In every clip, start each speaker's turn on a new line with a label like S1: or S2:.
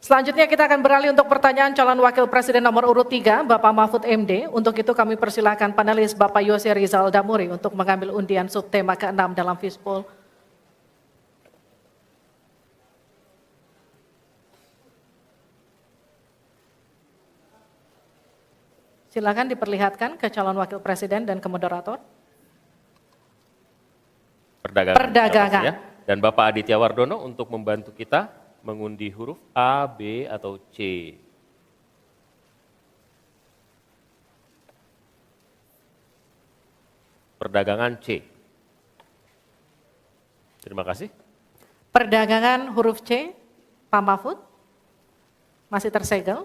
S1: Selanjutnya kita akan beralih untuk pertanyaan calon wakil presiden nomor urut 3, Bapak Mahfud MD. Untuk itu kami persilakan panelis Bapak Yose Rizal Damuri untuk mengambil undian subtema ke-6 dalam Fishbowl. Silakan diperlihatkan ke calon wakil presiden dan ke moderator. Perdagangan.
S2: Ya. Dan Bapak Aditya Wardono untuk membantu kita mengundi huruf A, B, atau C. Perdagangan C. Terima kasih.
S1: Perdagangan huruf C, Pak Mahfud. Masih tersegel.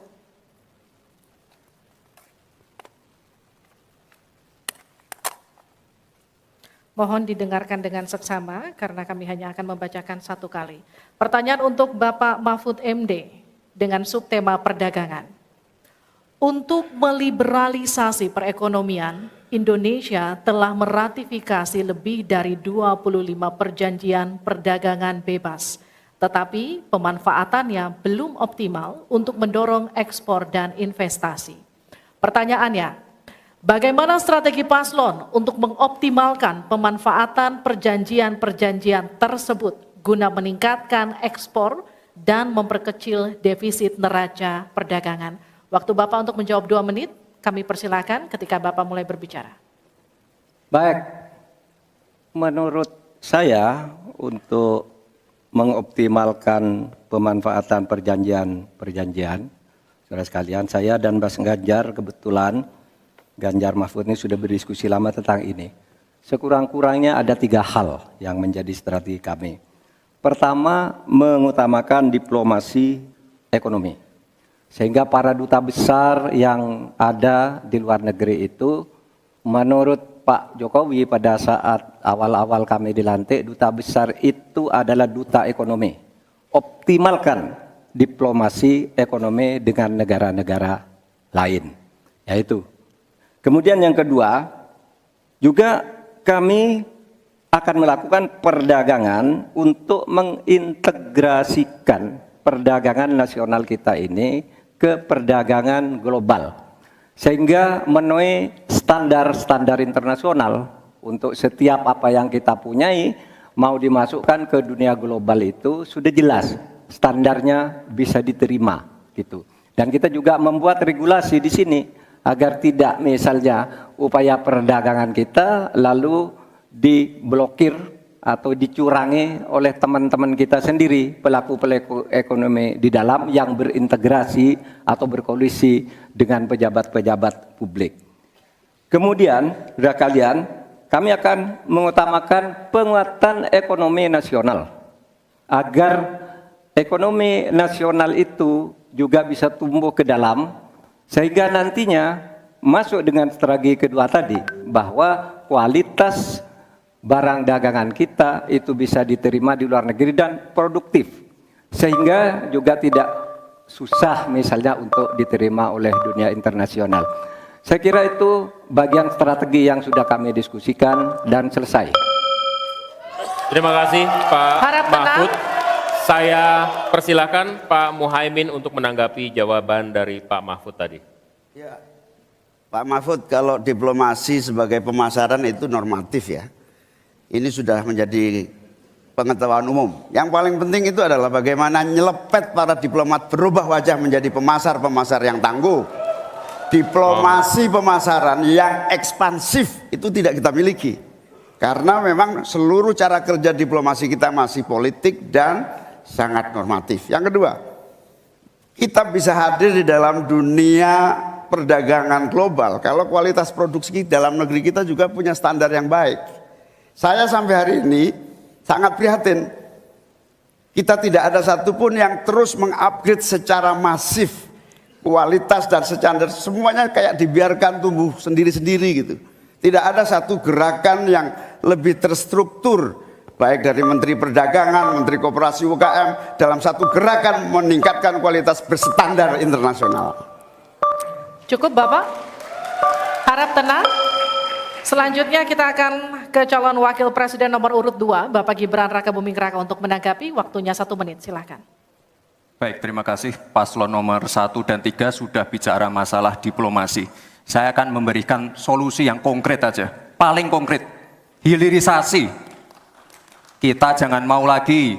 S1: Mohon didengarkan dengan seksama karena kami hanya akan membacakan satu kali. Pertanyaan untuk Bapak Mahfud MD dengan subtema perdagangan. Untuk meliberalisasi perekonomian, Indonesia telah meratifikasi lebih dari 25 perjanjian perdagangan bebas. Tetapi pemanfaatannya belum optimal untuk mendorong ekspor dan investasi. Pertanyaannya, bagaimana strategi paslon untuk mengoptimalkan pemanfaatan perjanjian-perjanjian tersebut guna meningkatkan ekspor dan memperkecil defisit neraca perdagangan? Waktu Bapak untuk menjawab 2 menit, kami persilakan ketika Bapak mulai berbicara.
S3: Baik, menurut saya untuk mengoptimalkan pemanfaatan perjanjian-perjanjian, saudara sekalian, saya dan Mas Ganjar kebetulan Ganjar Mahfud ini sudah berdiskusi lama tentang ini. Sekurang-kurangnya ada 3 hal yang menjadi strategi kami. Pertama, mengutamakan diplomasi ekonomi. Sehingga para duta besar yang ada di luar negeri itu, menurut Pak Jokowi pada saat awal-awal kami dilantik, duta besar itu adalah duta ekonomi. Optimalkan diplomasi ekonomi dengan negara-negara lain. Yaitu. Kemudian yang kedua, juga kami akan melakukan perdagangan untuk mengintegrasikan perdagangan nasional kita ini ke perdagangan global. Sehingga memenuhi standar-standar internasional untuk setiap apa yang kita punyai mau dimasukkan ke dunia global itu sudah jelas standarnya bisa diterima gitu. Dan kita juga membuat regulasi di sini agar tidak misalnya upaya perdagangan kita lalu diblokir atau dicurangi oleh teman-teman kita sendiri, pelaku-pelaku ekonomi di dalam yang berintegrasi atau berkoalisi dengan pejabat-pejabat publik. Kemudian, saudara kalian, kami akan mengutamakan penguatan ekonomi nasional agar ekonomi nasional itu juga bisa tumbuh ke dalam sehingga nantinya masuk dengan strategi kedua tadi bahwa kualitas barang dagangan kita itu bisa diterima di luar negeri dan produktif sehingga juga tidak susah misalnya untuk diterima oleh dunia internasional. Saya kira itu bagian strategi yang sudah kami diskusikan dan selesai.
S2: Terima kasih Pak Mahfud. Saya persilakan Pak Muhaimin untuk menanggapi jawaban dari Pak Mahfud tadi.
S4: Ya, Pak Mahfud, kalau diplomasi sebagai pemasaran itu normatif ya. Ini sudah menjadi pengetahuan umum. Yang paling penting itu adalah bagaimana nyelepet para diplomat berubah wajah menjadi pemasar-pemasar yang tangguh. Diplomasi pemasaran yang ekspansif itu tidak kita miliki. Karena memang seluruh cara kerja diplomasi kita masih politik dan sangat normatif. Yang kedua, kita bisa hadir di dalam dunia perdagangan global kalau kualitas produksi dalam negeri kita juga punya standar yang baik. Saya sampai hari ini sangat prihatin. Kita tidak ada satupun yang terus mengupgrade secara masif kualitas dan standar. Semuanya kayak dibiarkan tumbuh sendiri-sendiri gitu. Tidak ada satu gerakan yang lebih terstruktur baik dari Menteri Perdagangan, Menteri Koperasi UKM dalam satu gerakan meningkatkan kualitas berstandar internasional.
S1: Cukup Bapak? Harap tenang. Selanjutnya kita akan ke calon wakil presiden nomor urut 2, Bapak Gibran Raka Buming Raka untuk menanggapi, waktunya 1 menit, silakan.
S5: Baik, terima kasih. Paslon nomor 1 dan 3 sudah bicara masalah diplomasi. Saya akan memberikan solusi yang konkret aja. Paling konkret, hilirisasi. Kita jangan mau lagi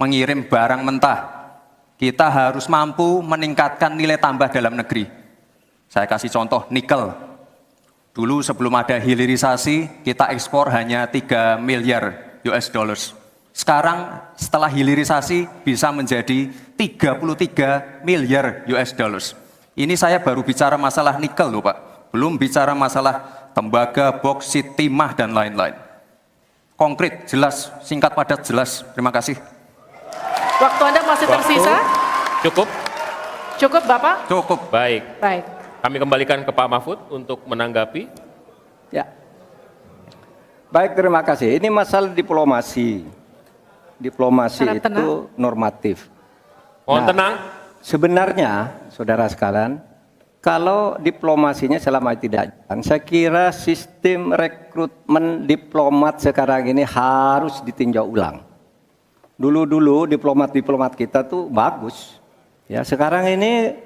S5: mengirim barang mentah. Kita harus mampu meningkatkan nilai tambah dalam negeri. Saya kasih contoh nikel. Dulu sebelum ada hilirisasi, kita ekspor hanya 3 miliar US dollars. Sekarang setelah hilirisasi bisa menjadi 33 miliar US dollars. Ini saya baru bicara masalah nikel loh Pak. Belum bicara masalah tembaga, boksit, timah, dan lain-lain. Konkret, jelas, singkat, padat, jelas. Terima kasih.
S1: Waktu Anda masih tersisa?
S2: Cukup?
S1: Cukup Bapak?
S5: Cukup.
S2: Baik.
S1: Baik.
S2: Kami kembalikan ke Pak Mahfud untuk menanggapi.
S3: Ya. Baik, terima kasih. Ini masalah diplomasi. Diplomasi
S1: Harap
S3: itu
S1: tenang.
S3: normatif.
S2: Mohon tenang.
S3: Sebenarnya, saudara sekalian, kalau diplomasinya selama tidak jalan, saya kira sistem rekrutmen diplomat sekarang ini harus ditinjau ulang. Dulu-dulu diplomat-diplomat kita tuh bagus. Ya, sekarang ini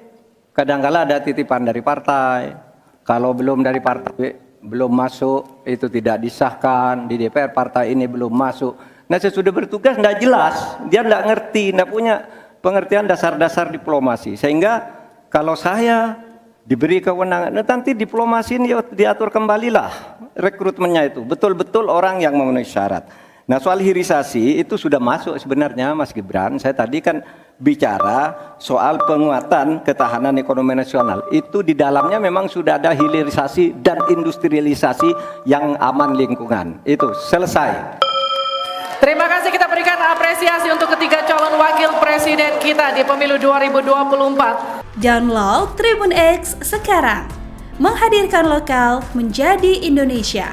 S3: kadang-kala ada titipan dari partai. Kalau belum dari partai, belum masuk, itu tidak disahkan. Di DPR partai ini belum masuk. Nah, sesudah bertugas tidak jelas. Dia tidak ngerti, tidak punya pengertian dasar-dasar diplomasi. Sehingga kalau saya diberi kewenangan, nanti diplomasi ini diatur kembalilah rekrutmennya itu. Betul-betul orang yang memenuhi syarat. Nah, soal hilirisasi itu sudah masuk sebenarnya Mas Gibran. Saya tadi kan bicara soal penguatan ketahanan ekonomi nasional. Itu di dalamnya memang sudah ada hilirisasi dan industrialisasi yang aman lingkungan. Itu selesai.
S1: Terima kasih, kita berikan apresiasi untuk ketiga calon wakil presiden kita di pemilu 2024.
S6: Download Tribun X sekarang. Menghadirkan lokal menjadi Indonesia.